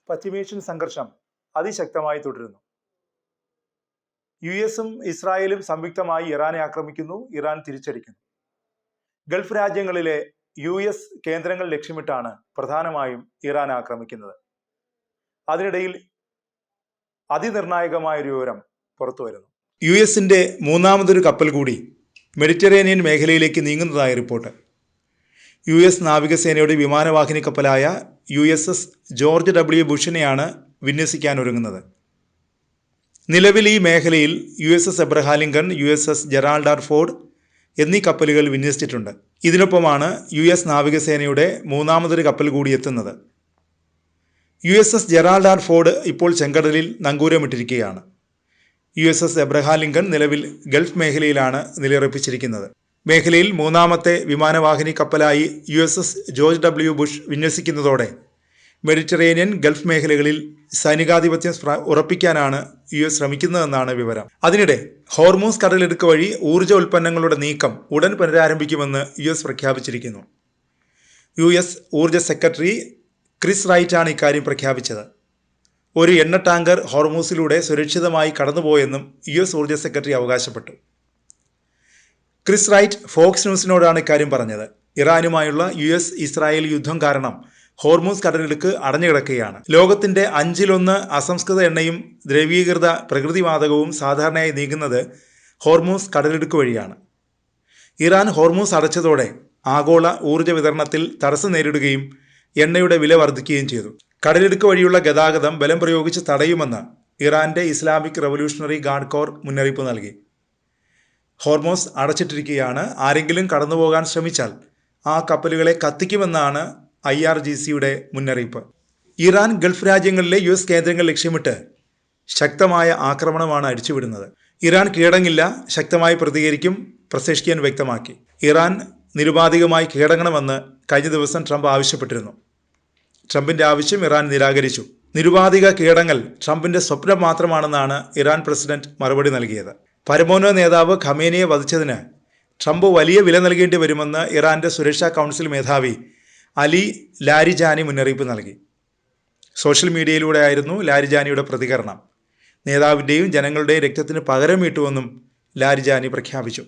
പശ്ചിമേഷ്യൻ സംഘർഷം അതിശക്തമായി തുടരുന്നു. US-ഉം ഇസ്രായേലും സംയുക്തമായി ഇറാനെ ആക്രമിക്കുന്നു. ഇറാൻ തിരിച്ചടിക്കുന്നു. ഗൾഫ് രാജ്യങ്ങളിലെ US കേന്ദ്രങ്ങൾ ലക്ഷ്യമിട്ടാണ് പ്രധാനമായും ഇറാൻ ആക്രമിക്കുന്നത്. അതിനിടയിൽ അതിനിർണായകമായൊരു വിവരം പുറത്തു വരുന്നു. US-ന്റെ മൂന്നാമതൊരു കപ്പൽ കൂടി മെഡിറ്ററേനിയൻ മേഖലയിലേക്ക് നീങ്ങുന്നതായി റിപ്പോർട്ട്. US നാവികസേനയുടെ വിമാനവാഹിനി കപ്പലായ USS ജോർജ് W. ബുഷിനെയാണ് വിന്യസിക്കാൻ ഒരുങ്ങുന്നത്. നിലവിൽ ഈ മേഖലയിൽ USS Abraham Lincoln, USS Gerald R Ford എന്നീ കപ്പലുകൾ വിന്യസിച്ചിട്ടുണ്ട്. ഇതിനൊപ്പമാണ് US നാവികസേനയുടെ മൂന്നാമതൊരു കപ്പൽ കൂടി എത്തുന്നത്. USS ജെറാൾഡ് ആർ ഫോർഡ് ഇപ്പോൾ ചെങ്കടലിൽ നങ്കൂരമിട്ടിരിക്കുകയാണ്. USS എബ്രഹാം ലിങ്കൺ നിലവിൽ ഗൾഫ് മേഖലയിലാണ് നിലയുറപ്പിച്ചിരിക്കുന്നത്. മേഖലയിൽ മൂന്നാമത്തെ വിമാനവാഹിനി കപ്പലായി USS ജോർജ് W. ബുഷ് വിന്യസിക്കുന്നതോടെ മെഡിറ്ററേനിയൻ ഗൾഫ് മേഖലകളിൽ സൈനികാധിപത്യം ഉറപ്പിക്കാനാണ് US ശ്രമിക്കുന്നതെന്നാണ് വിവരം. അതിനിടെ ഹോർമൂസ് കടലിടുക്ക് വഴി ഊർജ്ജ ഉൽപ്പന്നങ്ങളുടെ നീക്കം ഉടൻ പുനരാരംഭിക്കുമെന്ന് US പ്രഖ്യാപിച്ചിരിക്കുന്നു. US ഊർജ്ജ സെക്രട്ടറി ക്രിസ് റൈറ്റ് ആണ് ഇക്കാര്യം പ്രഖ്യാപിച്ചത്. ഒരു എണ്ണ ടാങ്കർ ഹോർമൂസിലൂടെ സുരക്ഷിതമായി കടന്നുപോയെന്നും US ഊർജ്ജ സെക്രട്ടറി അവകാശപ്പെട്ടു. ക്രിസ് റൈറ്റ് ഫോക്സ് ന്യൂസിനോടാണ് ഇക്കാര്യം പറഞ്ഞത്. ഇറാനുമായുള്ള US ഇസ്രായേൽ യുദ്ധം കാരണം ഹോർമൂസ് കടലിടുക്ക് അടഞ്ഞുകിടക്കുകയാണ്. ലോകത്തിന്റെ 1/5 അസംസ്കൃത എണ്ണയും ദ്രവീകൃത പ്രകൃതിവാതകവും സാധാരണയായി നീങ്ങുന്നത് ഹോർമൂസ് കടലിടുക്ക് വഴിയാണ്. ഇറാൻ ഹോർമൂസ് അടച്ചതോടെ ആഗോള ഊർജ്ജ വിതരണത്തിൽ തടസ്സം നേരിടുകയും എണ്ണയുടെ വില വർദ്ധിക്കുകയും ചെയ്തു. കടലിടുക്ക് വഴിയുള്ള ഗതാഗതം ബലം പ്രയോഗിച്ച് തടയുമെന്ന് ഇറാന്റെ ഇസ്ലാമിക് റവല്യൂഷണറി ഗാർഡ് കോർ മുന്നറിയിപ്പ് നൽകി. ഹോർമൂസ് അടച്ചിട്ടിരിക്കുകയാണ്. ആരെങ്കിലും കടന്നുപോകാൻ ശ്രമിച്ചാൽ ആ കപ്പലുകളെ കത്തിക്കുമെന്നാണ് IRGCയുടെ മുന്നറിയിപ്പ്. ഇറാൻ ഗൾഫ് രാജ്യങ്ങളിലെ US കേന്ദ്രങ്ങൾ ലക്ഷ്യമിട്ട് ശക്തമായ ആക്രമണമാണ് അഴിച്ചുവിടുന്നത്. ഇറാൻ കീഴടങ്ങില്ല, ശക്തമായി പ്രതികരിക്കും, പെസെഷ്കിയൻ വ്യക്തമാക്കി. ഇറാൻ നിരുപാധികമായി കീഴടങ്ങണമെന്ന് കഴിഞ്ഞ ദിവസം ട്രംപ് ആവശ്യപ്പെട്ടിരുന്നു. ട്രംപിന്റെ ആവശ്യം ഇറാൻ നിരാകരിച്ചു. നിരുപാധിക കീഴടങ്ങൽ ട്രംപിന്റെ സ്വപ്നം മാത്രമാണെന്നാണ് ഇറാൻ പ്രസിഡന്റ് മറുപടി നൽകിയത്. പരമോന്നത നേതാവ് ഖമേനിയെ വധിച്ചതിന് ട്രംപ് വലിയ വില നൽകേണ്ടി വരുമെന്ന് ഇറാന്റെ സുരക്ഷാ കൗൺസിൽ മേധാവി അലി ലാരിജാനി മുന്നറിയിപ്പ് നൽകി. സോഷ്യൽ മീഡിയയിലൂടെയായിരുന്നു ലാരിജാനിയുടെ പ്രതികരണം. നേതാവിൻ്റെയും ജനങ്ങളുടെയും രക്തത്തിന് പകരം വീട്ടുമെന്നും ലാരിജാനി പ്രഖ്യാപിച്ചു.